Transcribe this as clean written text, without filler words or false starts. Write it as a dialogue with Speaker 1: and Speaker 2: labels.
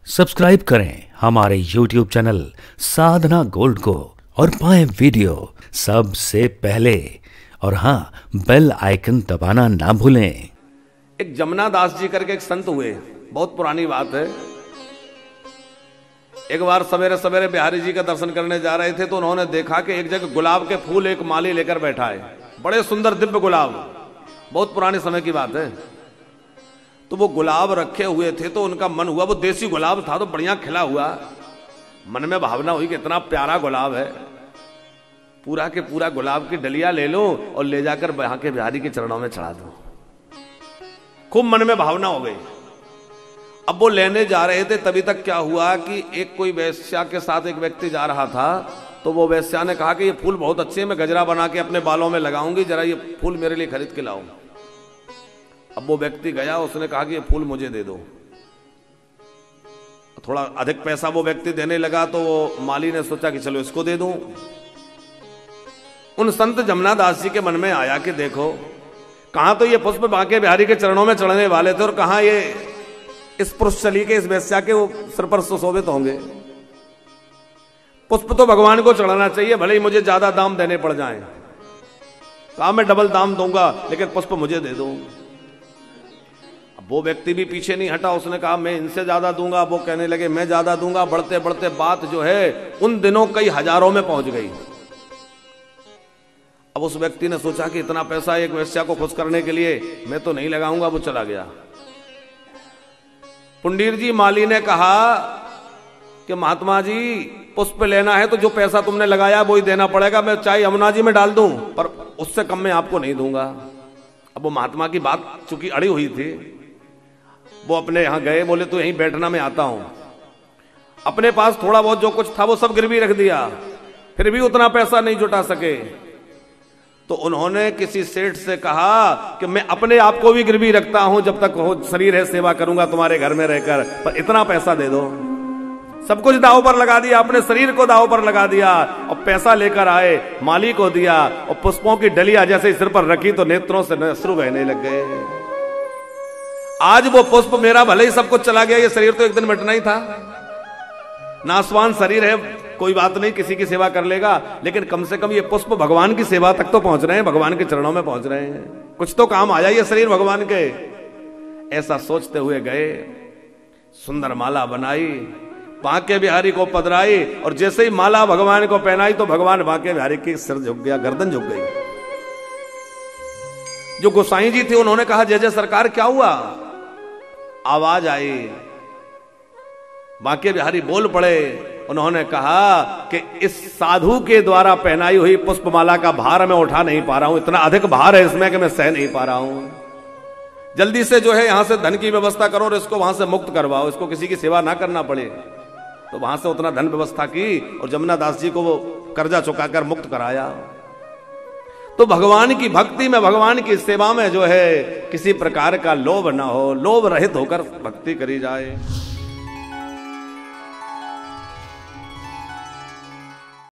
Speaker 1: Subscribe करें हमारे YouTube channel साधना gold को और पाएं वीडियो सबसे पहले। और हाँ, बेल आइकन दबाना ना भूलें।
Speaker 2: एक जमुना दास जी करके एक संत हुए, बहुत पुरानी बात है। एक बार सवेरे सवेरे बिहारी जी का दर्शन करने जा रहे थे तो उन्होंने देखा कि एक जगह गुलाब के फूल एक माली लेकर बैठा है, बड़े सुंदर दिव्य गुलाब, बहुत पुराने समय की बात है। तो वो गुलाब रखे हुए थे तो उनका मन हुआ, वो देसी गुलाब था तो बढ़िया खिला हुआ, मन में भावना हुई कि इतना प्यारा गुलाब है, पूरा के पूरा गुलाब की डलिया ले लो और ले जाकर वहां के बिहारी के चरणों में चढ़ा दो। खूब मन में भावना हो गई। अब वो लेने जा रहे थे, तभी तक क्या हुआ कि एक कोई वैश्या के साथ एक व्यक्ति जा रहा था। तो वो वैश्या ने कहा कि ये फूल बहुत अच्छे हैं, मैं गजरा बना के अपने बालों में लगाऊंगी, जरा ये फूल मेरे लिए खरीद के लाओ। अब वो व्यक्ति गया, उसने कहा कि ये फूल मुझे दे दो। थोड़ा अधिक पैसा वो व्यक्ति देने लगा तो वो माली ने सोचा कि चलो इसको दे दूं। उन संत जमुना दास जी के मन में आया कि देखो, कहां तो ये पुष्प बांके बिहारी के चरणों में चढ़ने वाले थे और कहां ये इस पुरुषशली के, इस वैश्या के वो सिर पर सुशोभित होंगे। पुष्प तो भगवान को चढ़ाना चाहिए, भले ही मुझे ज्यादा दाम देने पड़ जाएं। कहा मैं डबल दाम दूंगा, लेकिन पुष्प मुझे दे दो। अब वो व्यक्ति भी पीछे नहीं हटा, उसने कहा मैं इनसे ज्यादा दूंगा। वो कहने लगे मैं ज्यादा दूंगा। बढ़ते बढ़ते बात जो है उन दिनों कई हजारों में पहुंच गई। अब उस व्यक्ति ने सोचा कि इतना पैसा एक वैश्या को खुश करने के लिए मैं तो नहीं लगाऊंगा। वो चला गया। पुंडीर जी माली ने कहा कि महात्मा जी, पुष्प लेना है तो जो पैसा तुमने लगाया वो ही देना पड़ेगा। मैं चाहे यमुना जी में डाल दूं, पर उससे कम में आपको नहीं दूंगा। अब वो महात्मा की बात चूंकि अड़ी हुई थी, वो अपने यहां गए, बोले तो यहीं बैठना मैं आता हूं। अपने पास थोड़ा बहुत जो कुछ था वो सब गिरवी रख दिया, फिर भी उतना पैसा नहीं जुटा सके। तो उन्होंने किसी सेठ से कहा कि मैं अपने आप को भी गिरवी रखता हूं, जब तक हो शरीर है सेवा करूंगा तुम्हारे घर में रहकर, पर इतना पैसा दे दो। सब कुछ दांव पर लगा दिया, अपने शरीर को दांव पर लगा दिया और पैसा लेकर आए, माली को दिया और पुष्पों की डलिया जैसे सिर पर रखी तो नेत्रों से अश्रु बहने लग गए। आज वो पुष्प मेरा भले ही सब कुछ चला गया, ये शरीर तो एक दिन मिटना ही था। नासवान शरीर है, कोई बात नहीं, किसी की सेवा कर लेगा, लेकिन कम से कम ये पुष्प भगवान की सेवा तक तो पहुंच रहे हैं, भगवान के चरणों में पहुंच रहे हैं, कुछ तो काम आया ये शरीर भगवान के। ऐसा सोचते हुए गए, सुंदर माला बनाई, बांके बिहारी को पधराई और जैसे ही माला भगवान को पहनाई तो भगवान बांके बिहारी की सिर झुक गया, गर्दन झुक गई। जो गोसाई जी थे उन्होंने कहा जय जय सरकार, क्या हुआ? आवाज आई, बांके बिहारी बोल पड़े। उन्होंने कहा कि इस साधु के द्वारा पहनाई हुई पुष्पमाला का भार मैं उठा नहीं पा रहा हूं, इतना अधिक भार है इसमें कि मैं सह नहीं पा रहा हूं। जल्दी से जो है यहां से धन की व्यवस्था करो और इसको वहां से मुक्त करवाओ, इसको किसी की सेवा ना करना पड़े। तो वहां से उतना धन व्यवस्था की और जमुना दास जी को वो कर्जा चुकाकर मुक्त कराया। तो भगवान की भक्ति में, भगवान की सेवा में जो है किसी प्रकार का लोभ ना हो, लोभ रहित होकर भक्ति करी जाए।